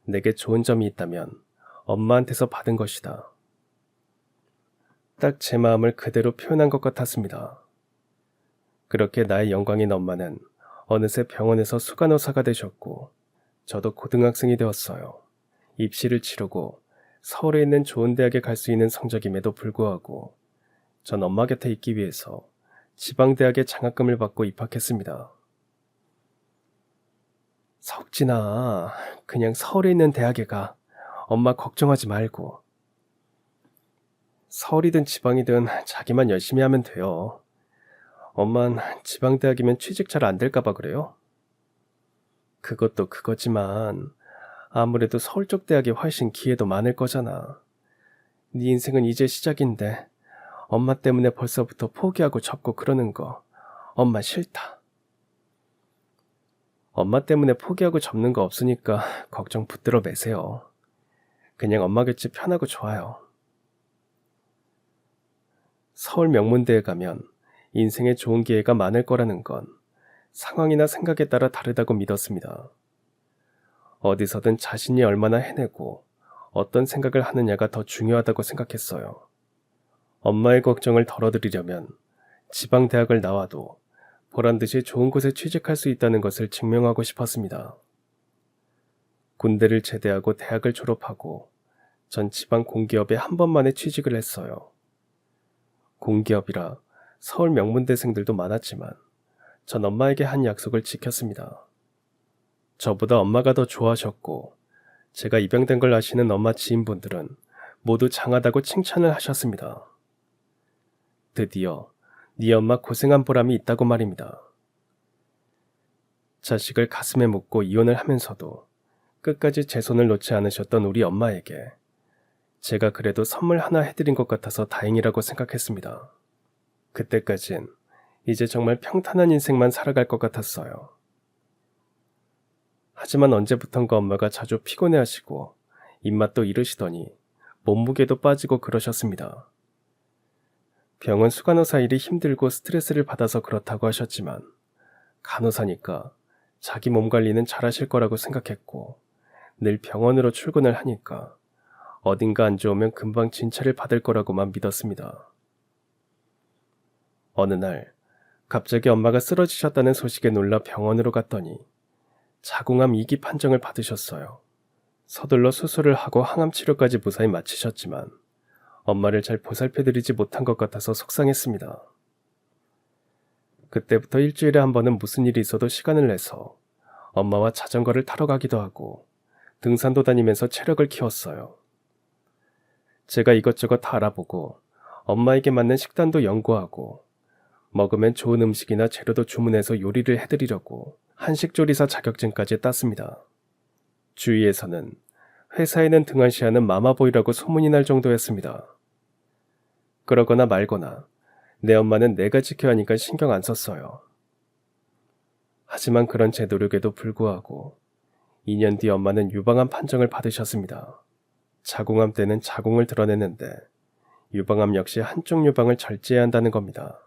내게 좋은 점이 있다면 엄마한테서 받은 것이다. 딱 제 마음을 그대로 표현한 것 같았습니다. 그렇게 나의 영광인 엄마는 어느새 병원에서 수간호사가 되셨고 저도 고등학생이 되었어요. 입시를 치르고 서울에 있는 좋은 대학에 갈 수 있는 성적임에도 불구하고 전 엄마 곁에 있기 위해서 지방대학에 장학금을 받고 입학했습니다. 석진아, 그냥 서울에 있는 대학에 가. 엄마 걱정하지 말고. 서울이든 지방이든 자기만 열심히 하면 돼요. 엄만 지방대학이면 취직 잘 안 될까 봐 그래요? 그것도 그거지만 아무래도 서울 쪽 대학이 훨씬 기회도 많을 거잖아. 네 인생은 이제 시작인데 엄마 때문에 벌써부터 포기하고 접고 그러는 거 엄마 싫다. 엄마 때문에 포기하고 접는 거 없으니까 걱정 붙들어 매세요. 그냥 엄마 곁이 편하고 좋아요. 서울 명문대에 가면 인생에 좋은 기회가 많을 거라는 건 상황이나 생각에 따라 다르다고 믿었습니다. 어디서든 자신이 얼마나 해내고 어떤 생각을 하느냐가 더 중요하다고 생각했어요. 엄마의 걱정을 덜어드리려면 지방대학을 나와도 보란듯이 좋은 곳에 취직할 수 있다는 것을 증명하고 싶었습니다. 군대를 제대하고 대학을 졸업하고 전 지방 공기업에 한 번만에 취직을 했어요. 공기업이라 서울 명문대생들도 많았지만 전 엄마에게 한 약속을 지켰습니다. 저보다 엄마가 더 좋아하셨고 제가 입양된 걸 아시는 엄마 지인분들은 모두 장하다고 칭찬을 하셨습니다. 드디어 네 엄마 고생한 보람이 있다고 말입니다. 자식을 가슴에 묻고 이혼을 하면서도 끝까지 제 손을 놓지 않으셨던 우리 엄마에게 제가 그래도 선물 하나 해드린 것 같아서 다행이라고 생각했습니다. 그때까진 이제 정말 평탄한 인생만 살아갈 것 같았어요. 하지만 언제부턴가 엄마가 자주 피곤해하시고 입맛도 잃으시더니 몸무게도 빠지고 그러셨습니다. 병원 수간호사 일이 힘들고 스트레스를 받아서 그렇다고 하셨지만 간호사니까 자기 몸 관리는 잘하실 거라고 생각했고 늘 병원으로 출근을 하니까 어딘가 안 좋으면 금방 진찰을 받을 거라고만 믿었습니다. 어느 날 갑자기 엄마가 쓰러지셨다는 소식에 놀라 병원으로 갔더니 자궁암 2기 판정을 받으셨어요. 서둘러 수술을 하고 항암 치료까지 무사히 마치셨지만 엄마를 잘 보살펴드리지 못한 것 같아서 속상했습니다. 그때부터 일주일에 한 번은 무슨 일이 있어도 시간을 내서 엄마와 자전거를 타러 가기도 하고 등산도 다니면서 체력을 키웠어요. 제가 이것저것 다 알아보고 엄마에게 맞는 식단도 연구하고 먹으면 좋은 음식이나 재료도 주문해서 요리를 해드리려고 한식조리사 자격증까지 땄습니다. 주위에서는 회사에는 등한시하는 마마보이라고 소문이 날 정도였습니다. 그러거나 말거나 내 엄마는 내가 지켜야 하니까 신경 안 썼어요. 하지만 그런 제 노력에도 불구하고 2년 뒤 엄마는 유방암 판정을 받으셨습니다. 자궁암 때는 자궁을 드러냈는데 유방암 역시 한쪽 유방을 절제해야 한다는 겁니다.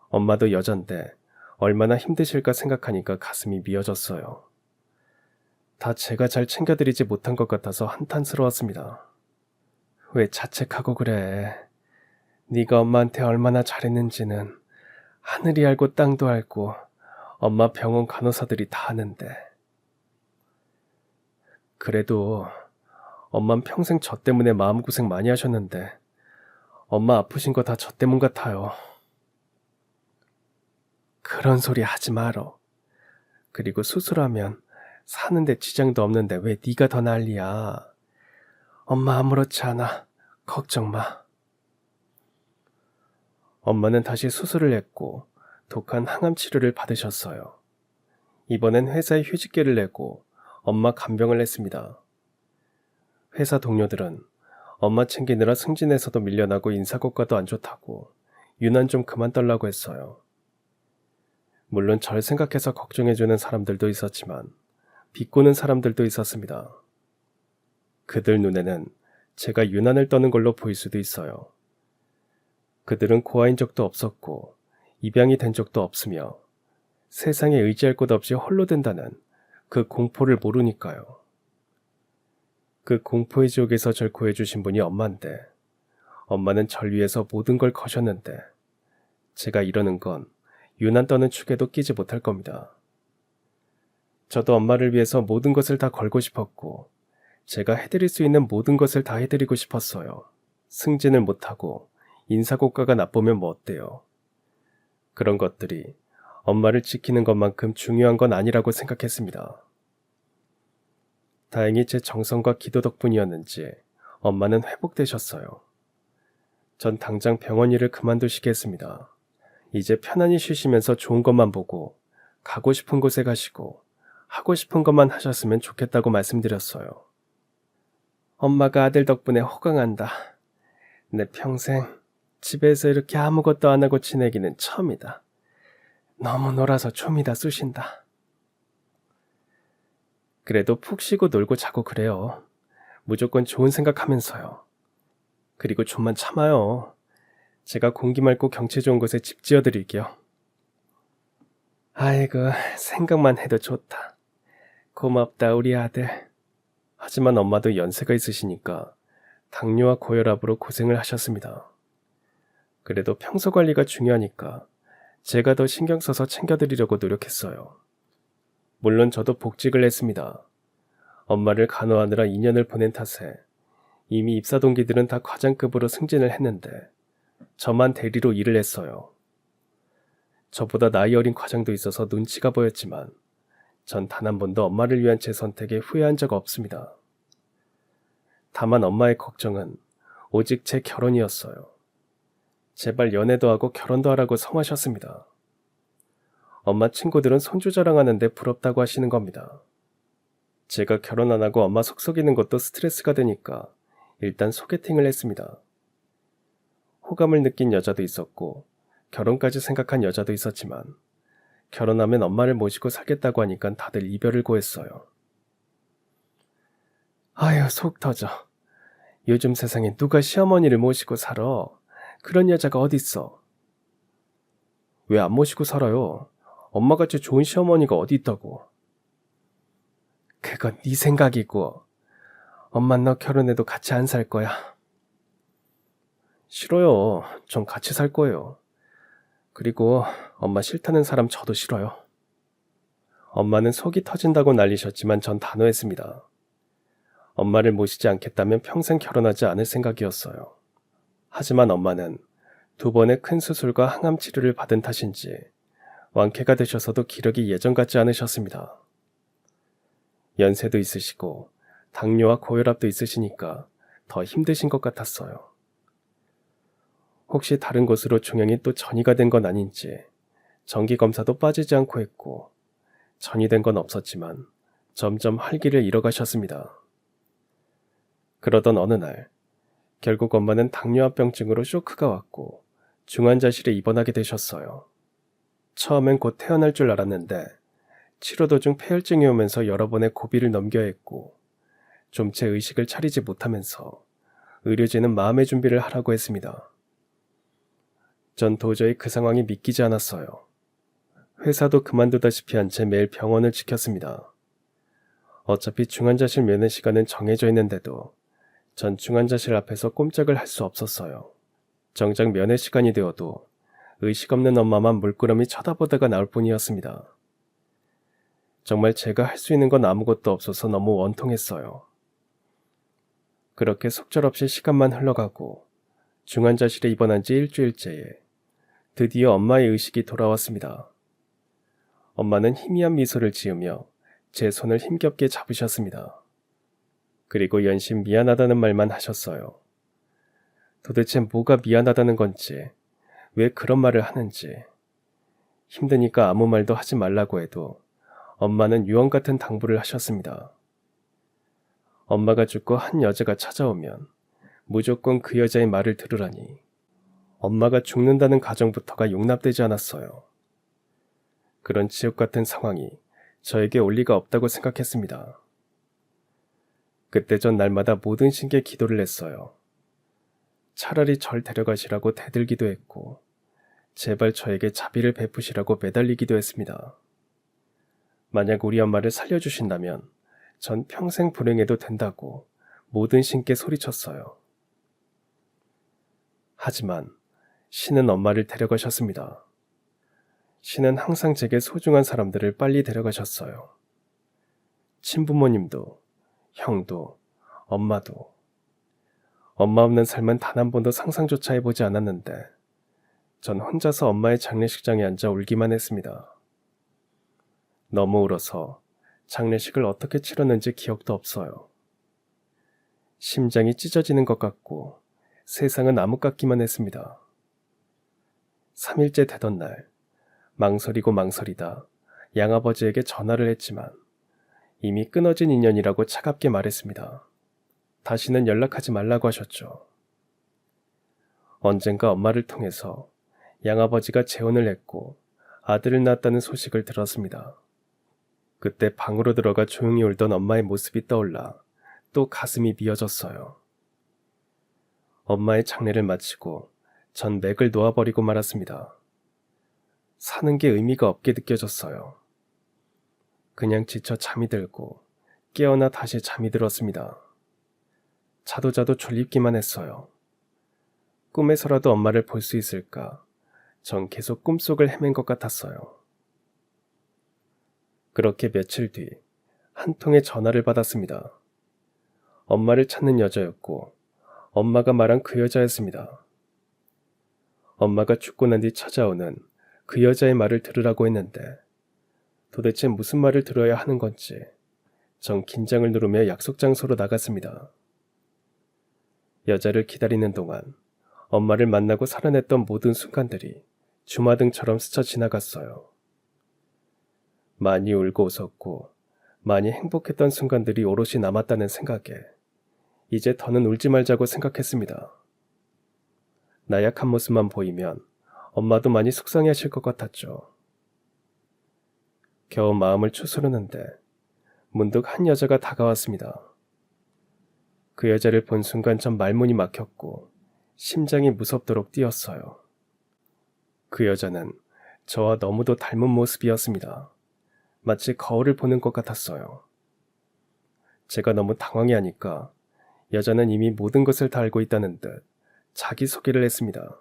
엄마도 여잔데 얼마나 힘드실까 생각하니까 가슴이 미어졌어요. 다 제가 잘 챙겨드리지 못한 것 같아서 한탄스러웠습니다. 왜 자책하고 그래. 네가 엄마한테 얼마나 잘했는지는 하늘이 알고 땅도 알고 엄마 병원 간호사들이 다 아는데. 그래도 엄만 평생 저 때문에 마음고생 많이 하셨는데 엄마 아프신 거 다 저 때문 같아요. 그런 소리 하지 말어. 그리고 수술하면 사는데 지장도 없는데 왜 네가 더 난리야. 엄마 아무렇지 않아. 걱정 마. 엄마는 다시 수술을 했고 독한 항암 치료를 받으셨어요. 이번엔 회사에 휴직계를 내고 엄마 간병을 했습니다. 회사 동료들은 엄마 챙기느라 승진에서도 밀려나고 인사고과도 안 좋다고 유난 좀 그만 떨라고 했어요. 물론 절 생각해서 걱정해주는 사람들도 있었지만 비꼬는 사람들도 있었습니다. 그들 눈에는 제가 유난을 떠는 걸로 보일 수도 있어요. 그들은 고아인 적도 없었고 입양이 된 적도 없으며 세상에 의지할 곳 없이 홀로 된다는 그 공포를 모르니까요. 그 공포의 지옥에서 절 구해주신 분이 엄마인데 엄마는 절 위해서 모든 걸 거셨는데 제가 이러는 건 유난 떠는 축에도 끼지 못할 겁니다. 저도 엄마를 위해서 모든 것을 다 걸고 싶었고 제가 해드릴 수 있는 모든 것을 다 해드리고 싶었어요. 승진을 못하고 인사고과가 나쁘면 뭐 어때요? 그런 것들이 엄마를 지키는 것만큼 중요한 건 아니라고 생각했습니다. 다행히 제 정성과 기도 덕분이었는지 엄마는 회복되셨어요. 전 당장 병원 일을 그만두시게 했습니다. 이제 편안히 쉬시면서 좋은 것만 보고 가고 싶은 곳에 가시고 하고 싶은 것만 하셨으면 좋겠다고 말씀드렸어요. 엄마가 아들 덕분에 호강한다. 내 평생 집에서 이렇게 아무것도 안 하고 지내기는 처음이다. 너무 놀아서 좀이 다 쑤신다. 그래도 푹 쉬고 놀고 자고 그래요. 무조건 좋은 생각하면서요. 그리고 좀만 참아요. 제가 공기 맑고 경치 좋은 곳에 집 지어드릴게요. 아이고, 생각만 해도 좋다. 고맙다, 우리 아들. 하지만 엄마도 연세가 있으시니까 당뇨와 고혈압으로 고생을 하셨습니다. 그래도 평소 관리가 중요하니까 제가 더 신경 써서 챙겨드리려고 노력했어요. 물론 저도 복직을 했습니다. 엄마를 간호하느라 2년을 보낸 탓에 이미 입사 동기들은 다 과장급으로 승진을 했는데 저만 대리로 일을 했어요. 저보다 나이 어린 과장도 있어서 눈치가 보였지만 전 단 한 번도 엄마를 위한 제 선택에 후회한 적 없습니다. 다만 엄마의 걱정은 오직 제 결혼이었어요. 제발 연애도 하고 결혼도 하라고 성하셨습니다. 엄마 친구들은 손주 자랑하는데 부럽다고 하시는 겁니다. 제가 결혼 안 하고 엄마 속썩이는 것도 스트레스가 되니까 일단 소개팅을 했습니다. 호감을 느낀 여자도 있었고 결혼까지 생각한 여자도 있었지만 결혼하면 엄마를 모시고 살겠다고 하니까 다들 이별을 고했어요. 아유, 속 터져. 요즘 세상에 누가 시어머니를 모시고 살아? 그런 여자가 어딨어? 왜 안 모시고 살아요? 엄마같이 좋은 시어머니가 어디 있다고. 그건 네 생각이고 엄마 너 결혼해도 같이 안 살 거야. 싫어요. 전 같이 살 거예요. 그리고 엄마 싫다는 사람 저도 싫어요. 엄마는 속이 터진다고 난리셨지만 전 단호했습니다. 엄마를 모시지 않겠다면 평생 결혼하지 않을 생각이었어요. 하지만 엄마는 2번의 큰 수술과 항암 치료를 받은 탓인지 완쾌가 되셔서도 기력이 예전 같지 않으셨습니다. 연세도 있으시고 당뇨와 고혈압도 있으시니까 더 힘드신 것 같았어요. 혹시 다른 곳으로 종양이 또 전이가 된 건 아닌지 정기검사도 빠지지 않고 했고 전이된 건 없었지만 점점 활기를 잃어가셨습니다. 그러던 어느 날 결국 엄마는 당뇨합병증으로 쇼크가 왔고 중환자실에 입원하게 되셨어요. 처음엔 곧 퇴원할 줄 알았는데 치료 도중 폐혈증이 오면서 여러 번의 고비를 넘겨야 했고 좀 제 의식을 차리지 못하면서 의료진은 마음의 준비를 하라고 했습니다. 전 도저히 그 상황이 믿기지 않았어요. 회사도 그만두다시피 한 채 매일 병원을 지켰습니다. 어차피 중환자실 면회 시간은 정해져 있는데도 전 중환자실 앞에서 꼼짝을 할 수 없었어요. 정작 면회 시간이 되어도 의식 없는 엄마만 물끄러미 쳐다보다가 나올 뿐이었습니다. 정말 제가 할 수 있는 건 아무것도 없어서 너무 원통했어요. 그렇게 속절없이 시간만 흘러가고 중환자실에 입원한 지 일주일째에 드디어 엄마의 의식이 돌아왔습니다. 엄마는 희미한 미소를 지으며 제 손을 힘겹게 잡으셨습니다. 그리고 연신 미안하다는 말만 하셨어요. 도대체 뭐가 미안하다는 건지, 왜 그런 말을 하는지. 힘드니까 아무 말도 하지 말라고 해도 엄마는 유언 같은 당부를 하셨습니다. 엄마가 죽고 한 여자가 찾아오면 무조건 그 여자의 말을 들으라니. 엄마가 죽는다는 가정부터가 용납되지 않았어요. 그런 지옥 같은 상황이 저에게 올 리가 없다고 생각했습니다. 그때 전 날마다 모든 신께 기도를 했어요. 차라리 절 데려가시라고 대들기도 했고 제발 저에게 자비를 베푸시라고 매달리기도 했습니다. 만약 우리 엄마를 살려주신다면 전 평생 불행해도 된다고 모든 신께 소리쳤어요. 하지만 신은 엄마를 데려가셨습니다. 신은 항상 제게 소중한 사람들을 빨리 데려가셨어요. 친부모님도, 형도, 엄마도. 엄마 없는 삶은 단 한 번도 상상조차 해보지 않았는데 전 혼자서 엄마의 장례식장에 앉아 울기만 했습니다. 너무 울어서 장례식을 어떻게 치렀는지 기억도 없어요. 심장이 찢어지는 것 같고 세상은 암흑 같기만 했습니다. 3일째 되던 날, 망설이고 망설이다 양아버지에게 전화를 했지만 이미 끊어진 인연이라고 차갑게 말했습니다. 다시는 연락하지 말라고 하셨죠. 언젠가 엄마를 통해서 양아버지가 재혼을 했고 아들을 낳았다는 소식을 들었습니다. 그때 방으로 들어가 조용히 울던 엄마의 모습이 떠올라 또 가슴이 미어졌어요. 엄마의 장례를 마치고 전 맥을 놓아버리고 말았습니다. 사는 게 의미가 없게 느껴졌어요. 그냥 지쳐 잠이 들고 깨어나 다시 잠이 들었습니다. 자도 자도 졸립기만 했어요. 꿈에서라도 엄마를 볼 수 있을까? 전 계속 꿈속을 헤맨 것 같았어요. 그렇게 며칠 뒤 한 통의 전화를 받았습니다. 엄마를 찾는 여자였고 엄마가 말한 그 여자였습니다. 엄마가 죽고 난 뒤 찾아오는 그 여자의 말을 들으라고 했는데 도대체 무슨 말을 들어야 하는 건지 전 긴장을 누르며 약속 장소로 나갔습니다. 여자를 기다리는 동안 엄마를 만나고 살아냈던 모든 순간들이 주마등처럼 스쳐 지나갔어요. 많이 울고 웃었고 많이 행복했던 순간들이 오롯이 남았다는 생각에 이제 더는 울지 말자고 생각했습니다. 나약한 모습만 보이면 엄마도 많이 속상해하실 것 같았죠. 겨우 마음을 추스르는데 문득 한 여자가 다가왔습니다. 그 여자를 본 순간 전 말문이 막혔고 심장이 무섭도록 뛰었어요. 그 여자는 저와 너무도 닮은 모습이었습니다. 마치 거울을 보는 것 같았어요. 제가 너무 당황해하니까 여자는 이미 모든 것을 다 알고 있다는 듯 자기소개를 했습니다.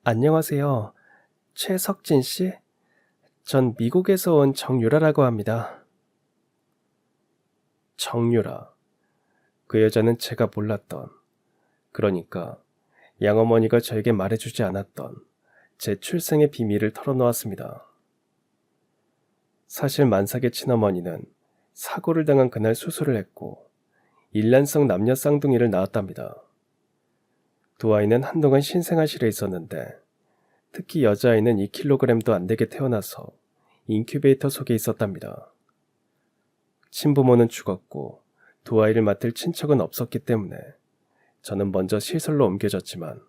안녕하세요. 최석진 씨? 전 미국에서 온 정유라라고 합니다. 정유라. 그 여자는 제가 몰랐던, 그러니까 양어머니가 저에게 말해주지 않았던 제 출생의 비밀을 털어놓았습니다. 사실 만삭의 친어머니는 사고를 당한 그날 수술을 했고 일란성 남녀 쌍둥이를 낳았답니다. 두 아이는 한동안 신생아실에 있었는데 특히 여자아이는 2kg도 안 되게 태어나서 인큐베이터 속에 있었답니다. 친부모는 죽었고 두 아이를 맡을 친척은 없었기 때문에 저는 먼저 시설로 옮겨졌지만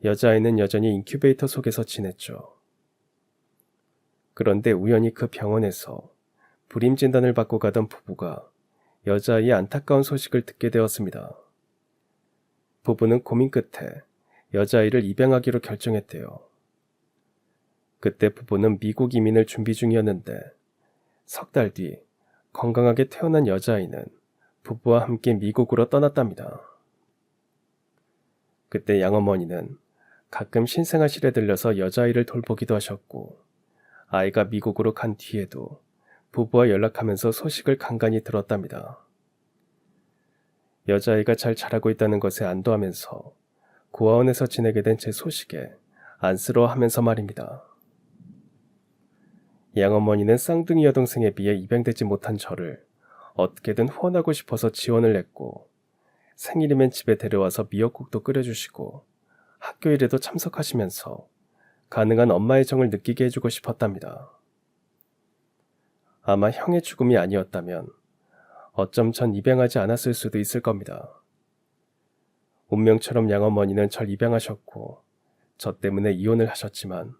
여자아이는 여전히 인큐베이터 속에서 지냈죠. 그런데 우연히 그 병원에서 불임 진단을 받고 가던 부부가 여자아이의 안타까운 소식을 듣게 되었습니다. 부부는 고민 끝에 여자아이를 입양하기로 결정했대요. 그때 부부는 미국 이민을 준비 중이었는데 석 달 뒤 건강하게 태어난 여자아이는 부부와 함께 미국으로 떠났답니다. 그때 양어머니는 가끔 신생아실에 들려서 여자아이를 돌보기도 하셨고 아이가 미국으로 간 뒤에도 부부와 연락하면서 소식을 간간히 들었답니다. 여자아이가 잘 자라고 있다는 것에 안도하면서 고아원에서 지내게 된 제 소식에 안쓰러워하면서 말입니다. 양어머니는 쌍둥이 여동생에 비해 입양되지 못한 저를 어떻게든 후원하고 싶어서 지원을 했고 생일이면 집에 데려와서 미역국도 끓여주시고 학교 일에도 참석하시면서 가능한 엄마의 정을 느끼게 해주고 싶었답니다. 아마 형의 죽음이 아니었다면 어쩜 전 입양하지 않았을 수도 있을 겁니다. 운명처럼 양어머니는 절 입양하셨고 저 때문에 이혼을 하셨지만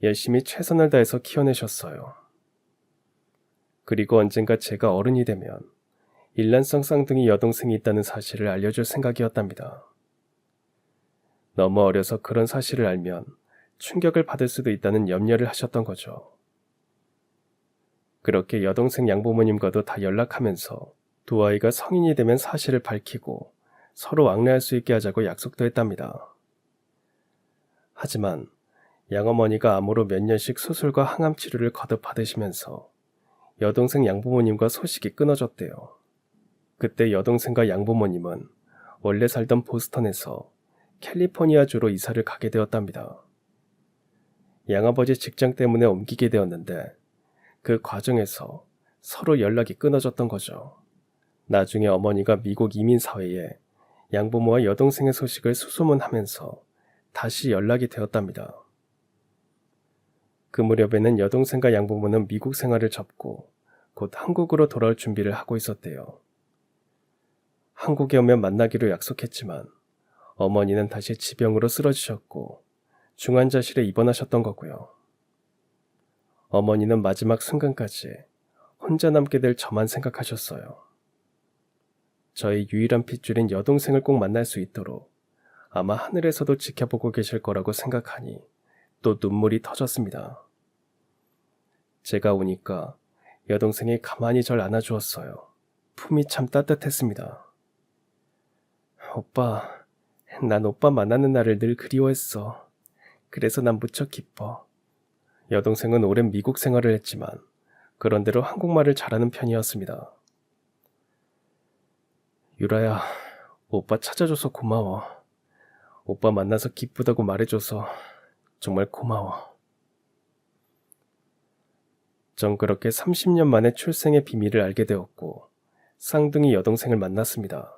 열심히 최선을 다해서 키워내셨어요. 그리고 언젠가 제가 어른이 되면 일란성 쌍둥이 여동생이 있다는 사실을 알려줄 생각이었답니다. 너무 어려서 그런 사실을 알면 충격을 받을 수도 있다는 염려를 하셨던 거죠. 그렇게 여동생 양부모님과도 다 연락하면서 두 아이가 성인이 되면 사실을 밝히고 서로 왕래할 수 있게 하자고 약속도 했답니다. 하지만 양어머니가 암으로 몇 년씩 수술과 항암 치료를 거듭 받으시면서 여동생 양부모님과 소식이 끊어졌대요. 그때 여동생과 양부모님은 원래 살던 보스턴에서 캘리포니아주로 이사를 가게 되었답니다. 양아버지 직장 때문에 옮기게 되었는데 그 과정에서 서로 연락이 끊어졌던 거죠. 나중에 어머니가 미국 이민사회에 양부모와 여동생의 소식을 수소문하면서 다시 연락이 되었답니다. 그 무렵에는 여동생과 양부모는 미국 생활을 접고 곧 한국으로 돌아올 준비를 하고 있었대요. 한국에 오면 만나기로 약속했지만 어머니는 다시 지병으로 쓰러지셨고 중환자실에 입원하셨던 거고요. 어머니는 마지막 순간까지 혼자 남게 될 저만 생각하셨어요. 저의 유일한 핏줄인 여동생을 꼭 만날 수 있도록 아마 하늘에서도 지켜보고 계실 거라고 생각하니 또 눈물이 터졌습니다. 제가 오니까 여동생이 가만히 절 안아주었어요. 품이 참 따뜻했습니다. 오빠, 난 오빠 만나는 날을 늘 그리워했어. 그래서 난 무척 기뻐. 여동생은 오랜 미국 생활을 했지만 그런대로 한국말을 잘하는 편이었습니다. 유라야, 오빠 찾아줘서 고마워. 오빠 만나서 기쁘다고 말해줘서 정말 고마워. 전 그렇게 30년 만에 출생의 비밀을 알게 되었고 쌍둥이 여동생을 만났습니다.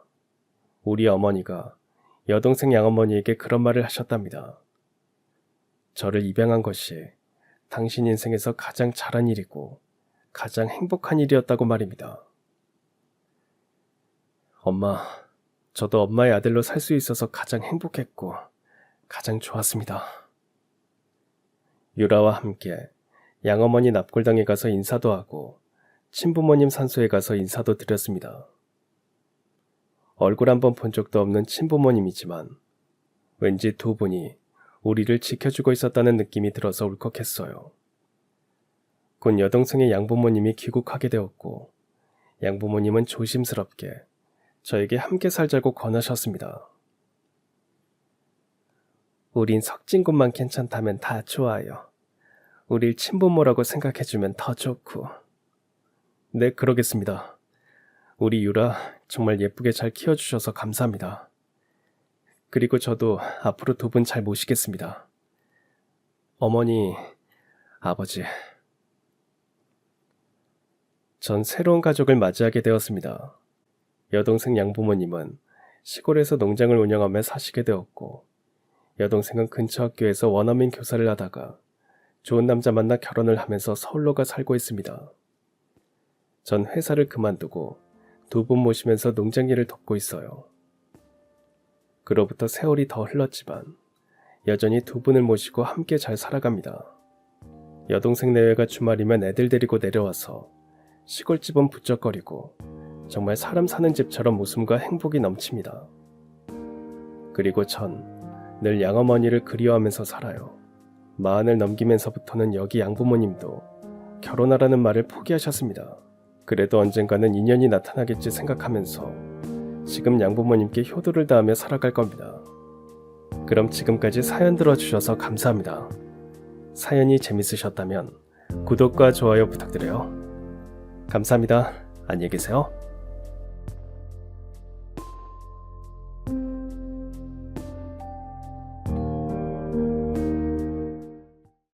우리 어머니가 여동생 양어머니에게 그런 말을 하셨답니다. 저를 입양한 것이 당신 인생에서 가장 잘한 일이고 가장 행복한 일이었다고 말입니다. 엄마, 저도 엄마의 아들로 살 수 있어서 가장 행복했고 가장 좋았습니다. 유라와 함께 양어머니 납골당에 가서 인사도 하고 친부모님 산소에 가서 인사도 드렸습니다. 얼굴 한번 본 적도 없는 친부모님이지만 왠지 두 분이 우리를 지켜주고 있었다는 느낌이 들어서 울컥했어요. 곧 여동생의 양부모님이 귀국하게 되었고 양부모님은 조심스럽게 저에게 함께 살자고 권하셨습니다. 우린 석진 곳만 괜찮다면 다 좋아요. 우릴 친부모라고 생각해주면 더 좋고. 네, 그러겠습니다. 우리 유라 정말 예쁘게 잘 키워주셔서 감사합니다. 그리고 저도 앞으로 두 분 잘 모시겠습니다. 어머니, 아버지. 전 새로운 가족을 맞이하게 되었습니다. 여동생 양부모님은 시골에서 농장을 운영하며 사시게 되었고 여동생은 근처 학교에서 원어민 교사를 하다가 좋은 남자 만나 결혼을 하면서 서울로 가 살고 있습니다. 전 회사를 그만두고 두 분 모시면서 농장 일을 돕고 있어요. 그로부터 세월이 더 흘렀지만 여전히 두 분을 모시고 함께 잘 살아갑니다. 여동생 내외가 주말이면 애들 데리고 내려와서 시골집은 부쩍거리고 정말 사람 사는 집처럼 웃음과 행복이 넘칩니다. 그리고 전 늘 양어머니를 그리워하면서 살아요. 40을 넘기면서부터는 여기 양부모님도 결혼하라는 말을 포기하셨습니다. 그래도 언젠가는 인연이 나타나겠지 생각하면서 지금 양부모님께 효도를 다하며 살아갈 겁니다. 그럼 지금까지 사연 들어주셔서 감사합니다. 사연이 재밌으셨다면 구독과 좋아요 부탁드려요. 감사합니다. 안녕히 계세요.